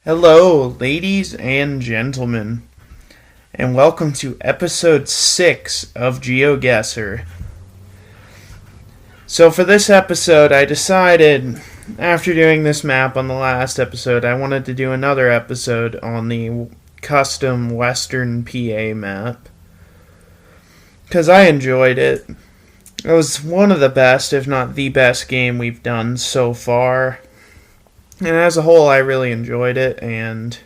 Hello, ladies and gentlemen, and welcome to episode 6 of Geoguessr. So for this episode, I decided, after doing this map on the last episode, I wanted to do another episode on the custom Western PA map. Because I enjoyed it. It was one of the best, if not the best game we've done so far. And as a whole, I really enjoyed it, and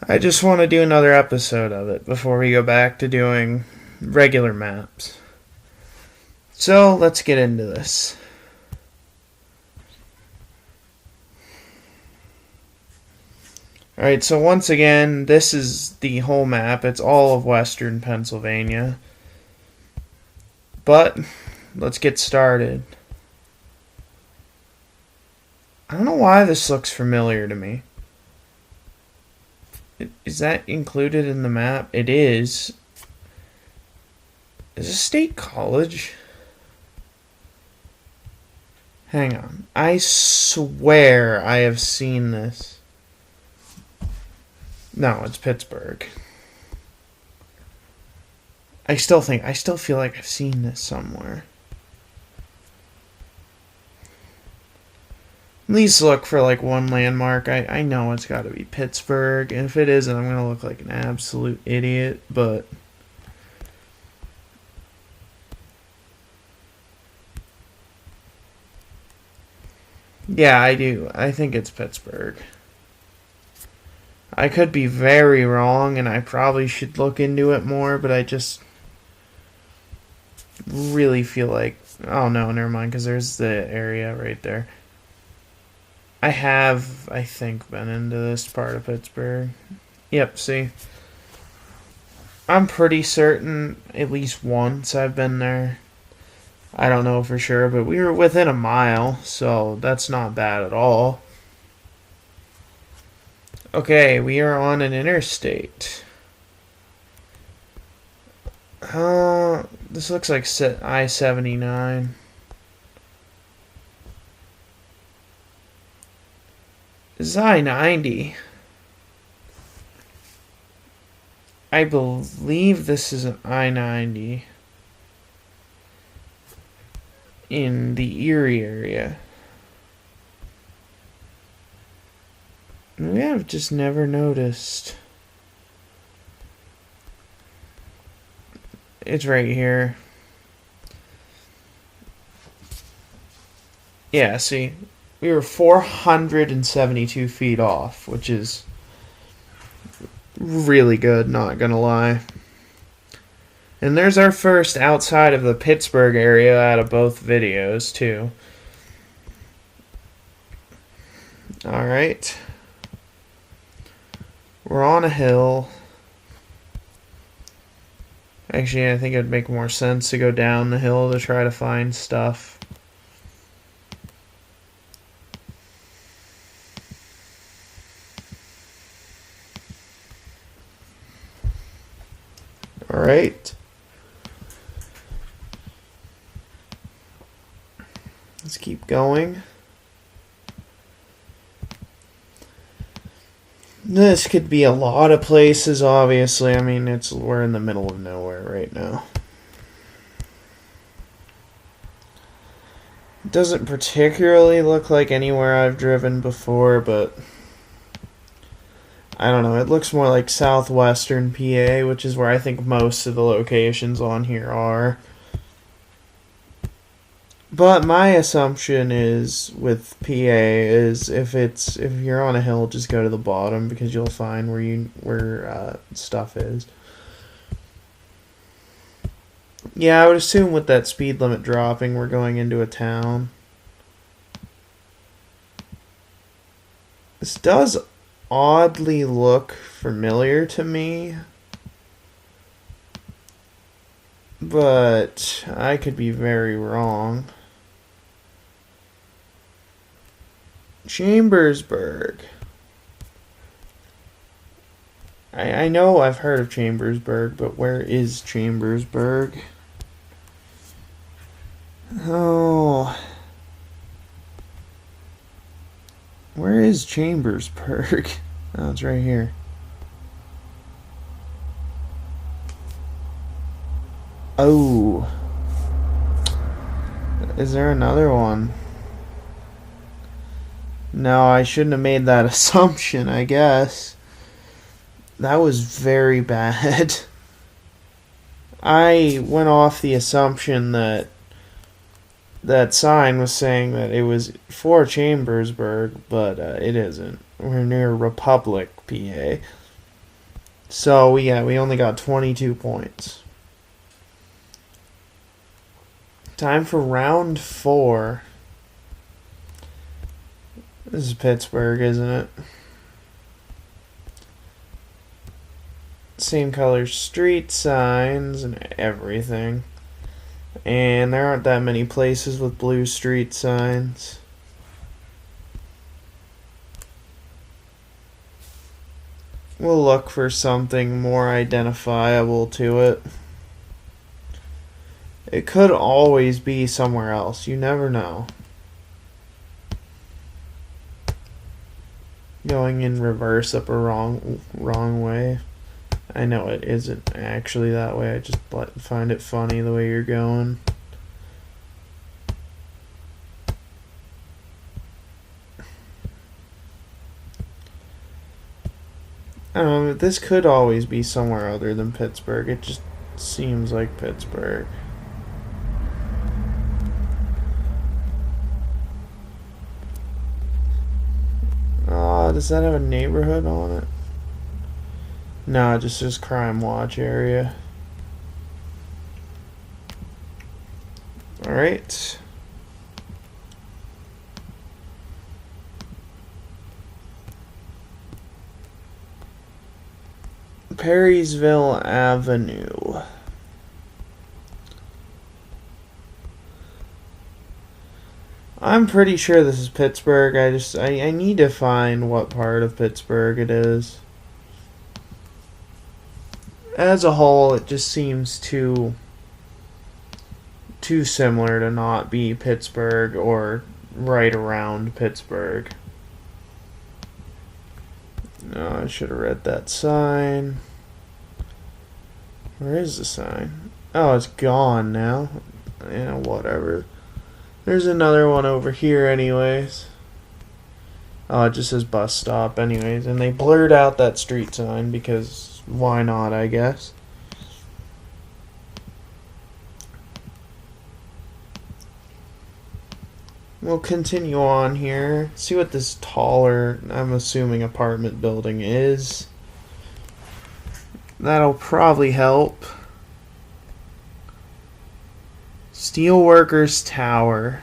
I just want to do another episode of it before we go back to doing regular maps. So, let's get into this. Alright, so once again, this is the whole map. It's all of Western Pennsylvania. But, let's get started. I don't know why this looks familiar to me. Is that included in the map? It is. Is this State College? Hang on. I swear I have seen this. No, it's Pittsburgh. I still feel like I've seen this somewhere. At least look for like one landmark. I know it's got to be Pittsburgh. And if it isn't, I'm going to look like an absolute idiot. But yeah, I do. I think it's Pittsburgh. I could be very wrong, and I probably should look into it more, but I just really feel like... Oh, no, never mind, because there's the area right there. I have, I think, been into this part of Pittsburgh. Yep, see? I'm pretty certain at least once I've been there. I don't know for sure, but we were within a mile, so that's not bad at all. Okay, we are on an interstate. This looks like I-79. This is I-90. I believe this is an I-90 in the Erie area. Maybe I've just never noticed. It's right here. Yeah, see? We were 472 feet off, which is really good, not gonna lie. And there's our first outside of the Pittsburgh area out of both videos, too. Alright. We're on a hill. Actually, I think it'd make more sense to go down the hill to try to find stuff. Alright. Let's keep going. This could be a lot of places, obviously. I mean, we're in the middle of nowhere right now. It doesn't particularly look like anywhere I've driven before, but I don't know. It looks more like southwestern PA, which is where I think most of the locations on here are. But my assumption is with PA is if you're on a hill, just go to the bottom because you'll find where stuff is. Yeah, I would assume with that speed limit dropping, we're going into a town. This does oddly look familiar to me, but I could be very wrong. Chambersburg. I know I've heard of Chambersburg, but where is Chambersburg? Oh. Where is Chambersburg? Oh, it's right here. Oh. Is there another one? No, I shouldn't have made that assumption, I guess. That was very bad. I went off the assumption that that sign was saying that it was for Chambersburg, but it isn't. We're near Republic, PA. So, yeah, we only got 22 points. Time for round 4. This is Pittsburgh, isn't it? Same color street signs and everything. And there aren't that many places with blue street signs. We'll look for something more identifiable to it. It could always be somewhere else. You never know. Going in reverse up a wrong way. I know it isn't actually that way. I just find it funny the way you're going. This could always be somewhere other than Pittsburgh. It just seems like Pittsburgh. Does that have a neighborhood on it? No, it just says crime watch area. Alright. Perrysville Avenue. I'm pretty sure this is Pittsburgh. I need to find what part of Pittsburgh it is. As a whole, it just seems too similar to not be Pittsburgh or right around Pittsburgh. No, I should have read that sign. Where is the sign? Oh, it's gone now. Yeah, whatever. There's another one over here anyways. Oh, it just says bus stop anyways. And they blurred out that street sign because why not, I guess. We'll continue on here. See what this taller, I'm assuming, apartment building is. That'll probably help. Steelworkers Tower.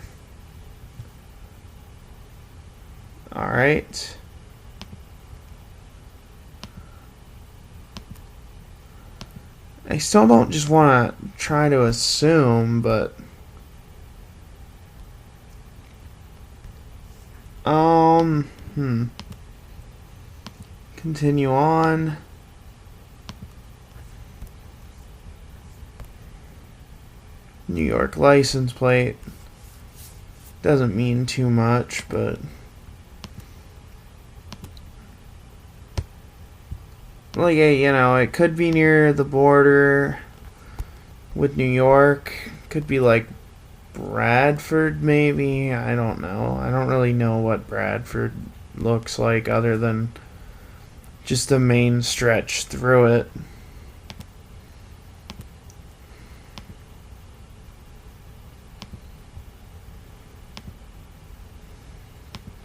Alright. I still don't just want to try to assume, but continue on. New York license plate. Doesn't mean too much, but like, you know, it could be near the border with New York. Could be like Bradford, maybe. I don't know. I don't really know what Bradford looks like other than just the main stretch through it.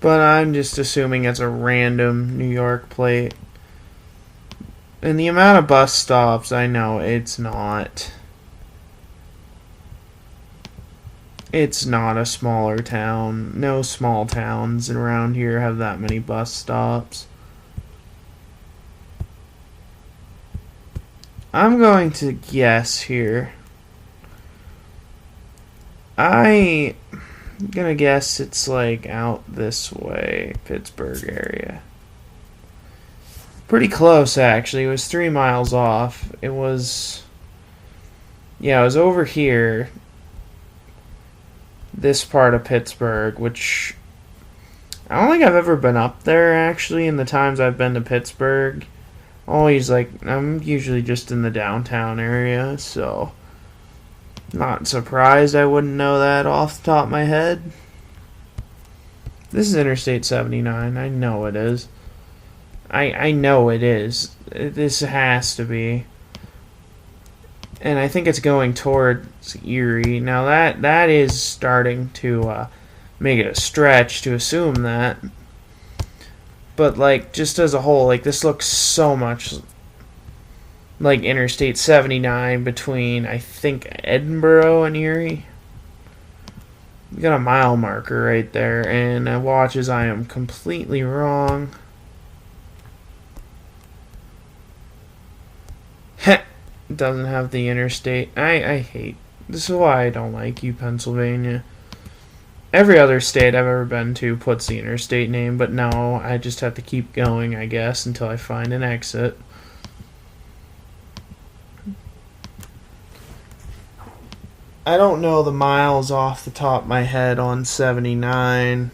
But I'm just assuming it's a random New York plate. And the amount of bus stops, I know it's not. It's not a smaller town. No small towns around here have that many bus stops. I'm going to guess here. I'm gonna guess it's like out this way, Pittsburgh area. Pretty close, actually. It was 3 miles off. It was over here. This part of Pittsburgh, which I don't think I've ever been up there, actually, in the times I've been to Pittsburgh. Always, I'm usually just in the downtown area, so not surprised I wouldn't know that off the top of my head. This is Interstate 79. I know it is. I know it is. This has to be. And I think it's going towards Erie. Now that is starting to make it a stretch to assume that. But, like, just as a whole, like, this looks so much like Interstate 79 between, I think, Edinburgh and Erie. We got a mile marker right there, and watch as I am completely wrong. Heh, doesn't have the interstate. I hate. This is why I don't like you, Pennsylvania. Every other state I've ever been to puts the interstate name, but no, I just have to keep going, I guess, until I find an exit. I don't know the miles off the top of my head on 79.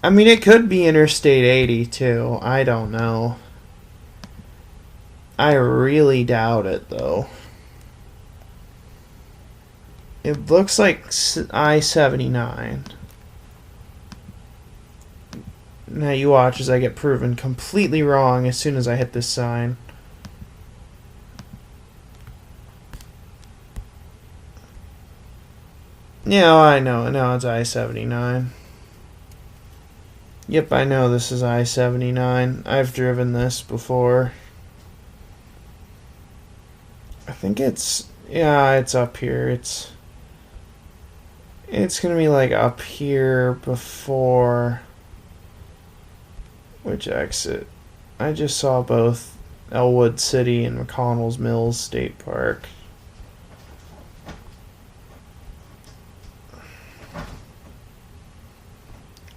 I mean, it could be Interstate 80, too. I don't know. I really doubt it, though. It looks like I-79. Now you watch as I get proven completely wrong as soon as I hit this sign. Yeah, I know it's I-79. Yep, I know this is I-79. I've driven this before. I think it's up here. It's gonna be like up here before. Which exit? I just saw both Elwood City and McConnell's Mills State Park.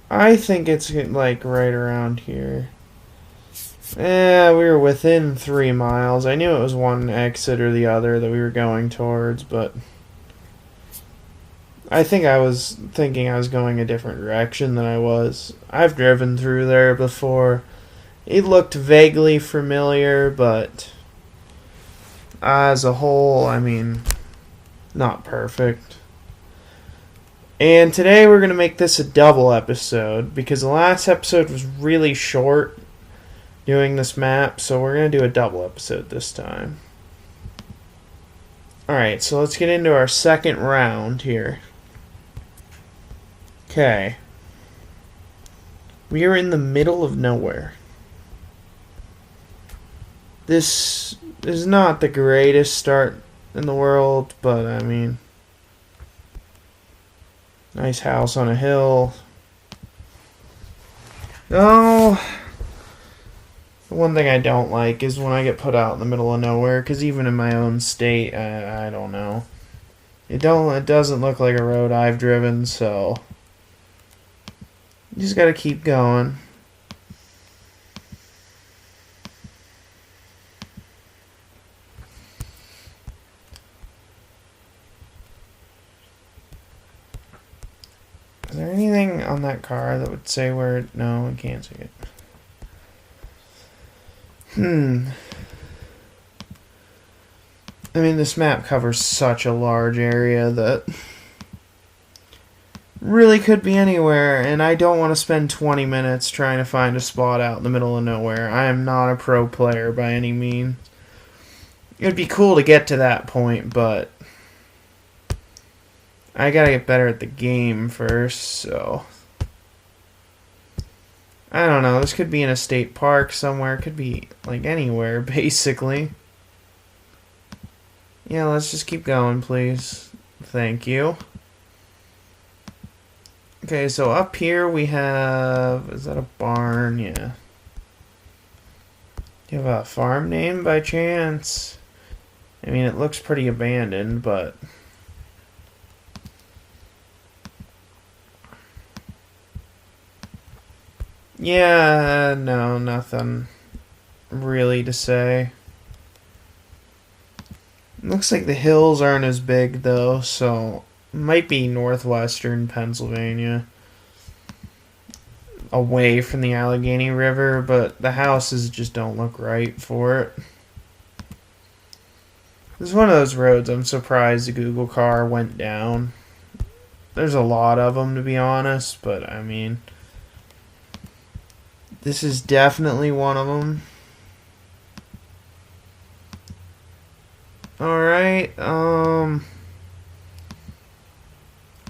I think it's like right around here. We were within 3 miles. I knew it was one exit or the other that we were going towards, but I think I was thinking I was going a different direction than I was. I've driven through there before. It looked vaguely familiar, but as a whole, I mean, not perfect. And today we're going to make this a double episode because the last episode was really short doing this map, so we're going to do a double episode this time. Alright, so let's get into our second round here. Okay. We are in the middle of nowhere. This is not the greatest start in the world, but I mean, nice house on a hill. Oh, the one thing I don't like is when I get put out in the middle of nowhere, because even in my own state, I don't know. It doesn't look like a road I've driven, so you just gotta keep going. Is there anything on that car that would say where? No, I can't see it. I mean, this map covers such a large area that really could be anywhere, and I don't want to spend 20 minutes trying to find a spot out in the middle of nowhere. I am not a pro player by any means. It would be cool to get to that point, but I gotta get better at the game first, so I don't know. This could be in a state park somewhere. It could be, like, anywhere, basically. Yeah, let's just keep going, please. Thank you. Okay, so up here we have... Is that a barn? Yeah. Do you have a farm name by chance? I mean, it looks pretty abandoned, but... Yeah, no, nothing really to say. Looks like the hills aren't as big, though, so might be northwestern Pennsylvania. away from the Allegheny River, but the houses just don't look right for it. This is one of those roads I'm surprised the Google car went down. There's a lot of them, to be honest, but I mean, this is definitely one of them. Alright, our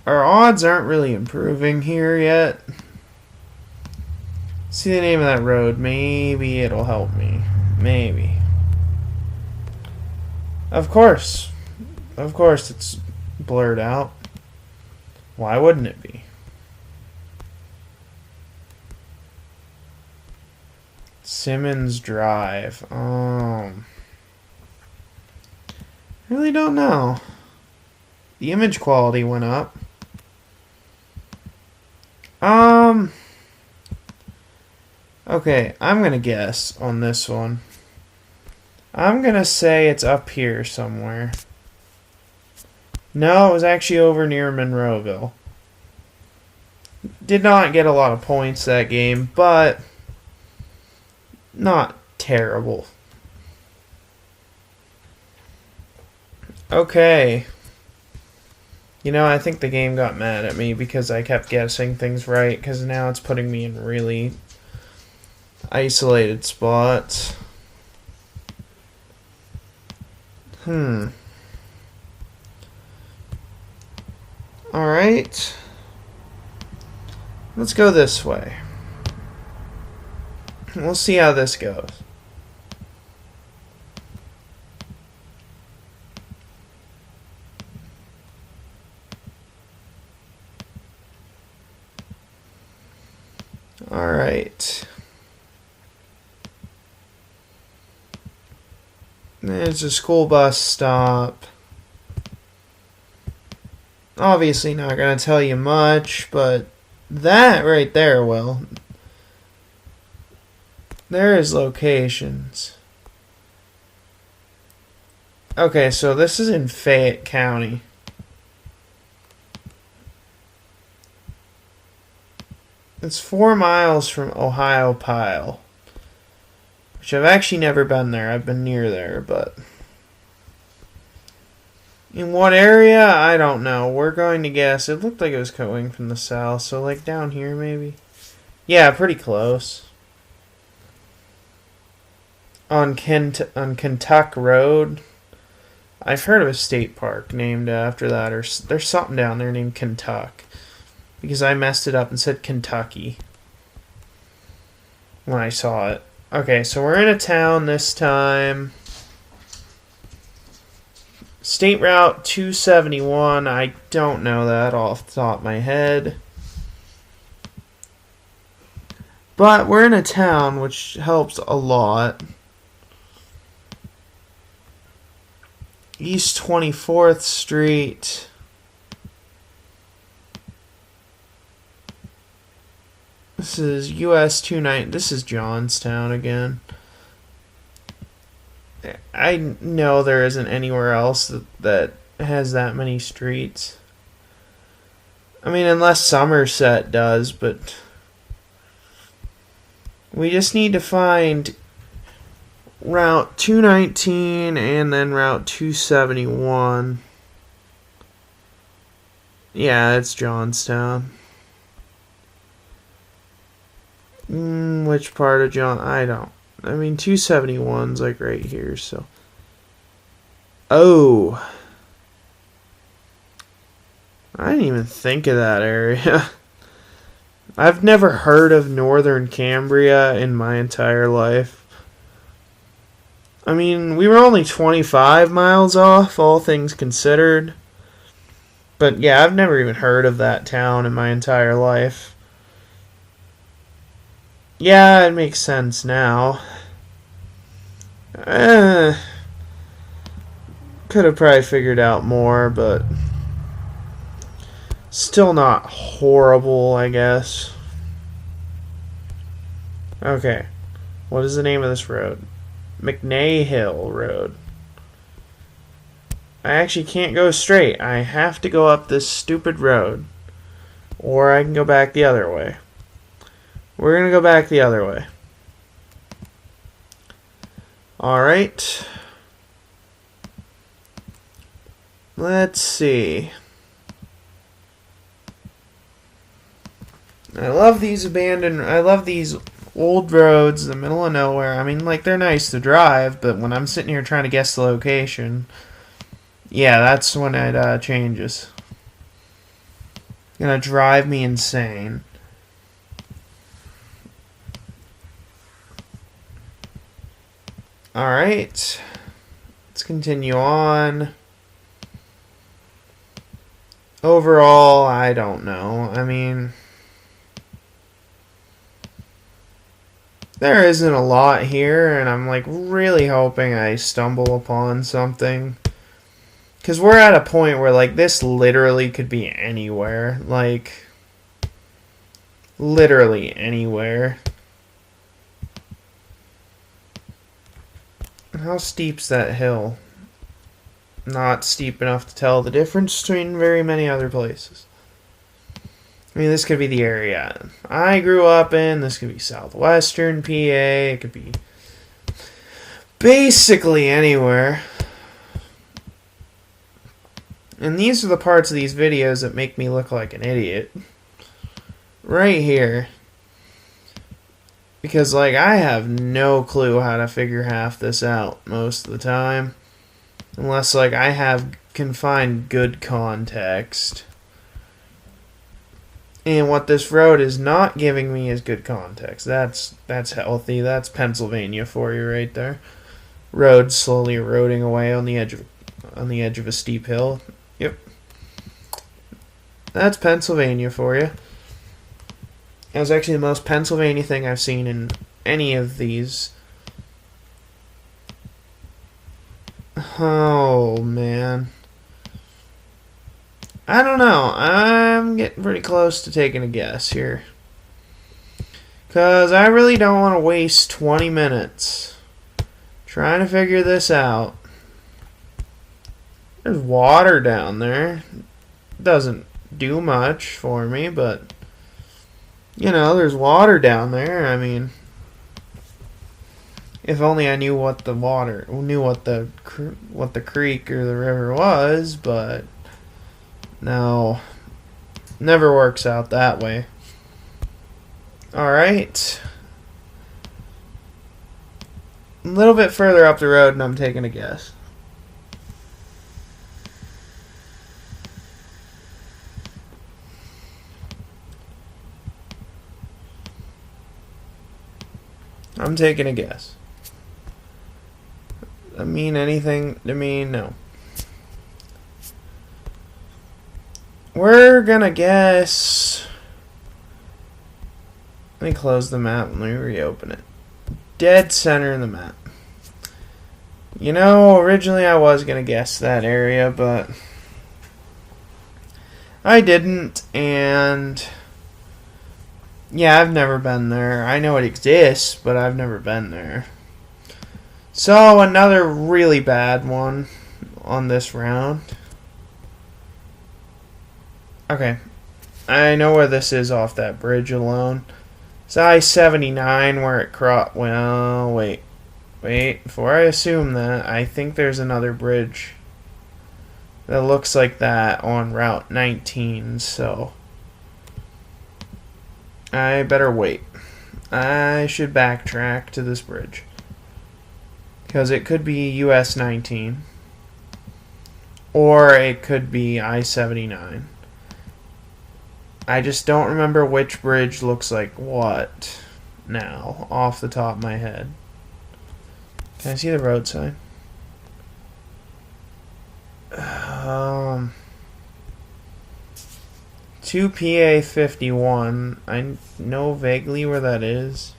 odds aren't really improving here yet. See the name of that road. Maybe it'll help me. Maybe. Of course. Of course it's blurred out. Why wouldn't it be? Simmons Drive. I really don't know. The image quality went up. Okay, I'm gonna guess on this one. I'm gonna say it's up here somewhere. No, it was actually over near Monroeville. Did not get a lot of points that game, but not terrible. Okay. You know, I think the game got mad at me because I kept guessing things right, because now it's putting me in really isolated spots. Alright. Let's go this way. We'll see how this goes. Alright. There's a school bus stop. Obviously not going to tell you much, but that right there will. There is locations. Okay, so this is in Fayette County. It's 4 miles from Ohio Pile, which I've actually never been there. I've been near there, but in what area? I don't know. We're going to guess. It looked like it was coming from the south, so like down here maybe. Yeah, pretty close. On Kentuck Road. I've heard of a state park named after that, or there's something down there named Kentuck. Because I messed it up and said Kentucky when I saw it. Okay, so we're in a town this time. State Route 271. I don't know that off the top of my head. But we're in a town, which helps a lot. East 24th Street. This is US 29. This is Johnstown again. I know there isn't anywhere else that has that many streets. I mean, unless Somerset does, but we just need to find Route 219 and then Route 271. Yeah, it's Johnstown. Which part of John? I don't. I mean, 271's like right here, so. Oh. I didn't even think of that area. I've never heard of Northern Cambria in my entire life. I mean, we were only 25 miles off, all things considered. But yeah, I've never even heard of that town in my entire life. Yeah, it makes sense now. Could have probably figured out more, but still not horrible, I guess. Okay. What is the name of this road? McNay Hill Road. I actually can't go straight. I have to go up this stupid road. Or I can go back the other way. We're going to go back the other way. Alright. Let's see. I love these old roads in the middle of nowhere. I mean, like, they're nice to drive, but when I'm sitting here trying to guess the location, yeah, that's when it changes. Gonna drive me insane. Alright. Let's continue on. Overall, I don't know. I mean, there isn't a lot here, and I'm like really hoping I stumble upon something. Because we're at a point where like this literally could be anywhere. Like, literally anywhere. How steep's that hill? Not steep enough to tell the difference between very many other places. I mean, this could be the area I grew up in. This could be southwestern PA. It could be basically anywhere. And these are the parts of these videos that make me look like an idiot. Right here. Because, like, I have no clue how to figure half this out most of the time. Unless, like, can find good context. And what this road is not giving me is good context. That's healthy. That's Pennsylvania for you right there. Road slowly eroding away on the edge of a steep hill. Yep. That's Pennsylvania for you. That was actually the most Pennsylvania thing I've seen in any of these. Oh, man. I don't know. I'm getting pretty close to taking a guess here. Because I really don't want to waste 20 minutes trying to figure this out. There's water down there. Doesn't do much for me, but, you know, there's water down there. I mean, if only I knew what the creek or the river was, but no, never works out that way. Alright. A little bit further up the road and I'm taking a guess. I'm taking a guess. I mean anything to me? No. We're gonna guess. Let me close the map and let me reopen it. Dead center in the map. You know, originally I was gonna guess that area, but I didn't, and yeah, I've never been there. I know it exists, but I've never been there. So, another really bad one on this round. Okay. I know where this is off that bridge alone. It's I-79 where it well, wait. Before I assume that, I think there's another bridge that looks like that on Route 19, so I better wait. I should backtrack to this bridge. Because it could be US 19. Or it could be I-79. I just don't remember which bridge looks like what now, off the top of my head. Can I see the road sign? 2PA51. I know vaguely where that is.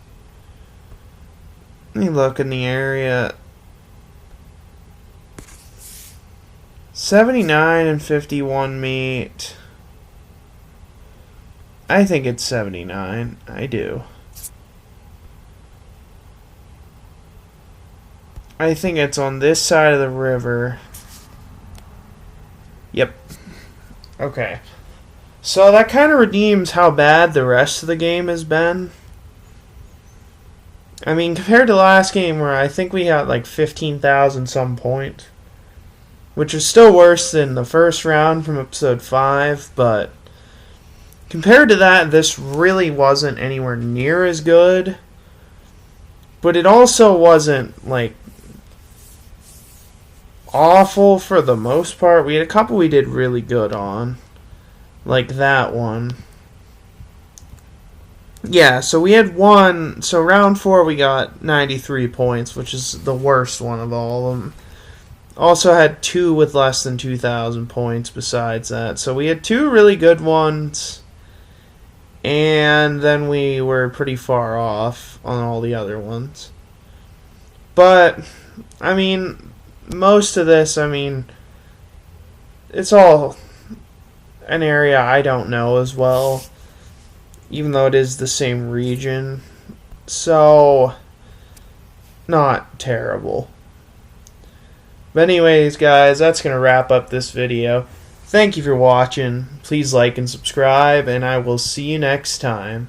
Let me look in the area. 79 and 51 meet. I think it's 79. I do. I think it's on this side of the river. Yep. Okay. So that kind of redeems how bad the rest of the game has been. I mean, compared to last game where I think we had like 15,000 some points, which is still worse than the first round from episode 5, but compared to that, this really wasn't anywhere near as good. But it also wasn't, like, awful for the most part. We had a couple we did really good on. Like that one. Yeah, so we had one. So round 4 we got 93 points, which is the worst one of all of them. Also had 2 with less than 2,000 points besides that. So we had 2 really good ones. And then we were pretty far off on all the other ones. But, I mean, most of this, I mean, it's all an area I don't know as well, even though it is the same region. So, not terrible. But anyways, guys, that's going to wrap up this video. Thank you for watching. Please like and subscribe, and I will see you next time.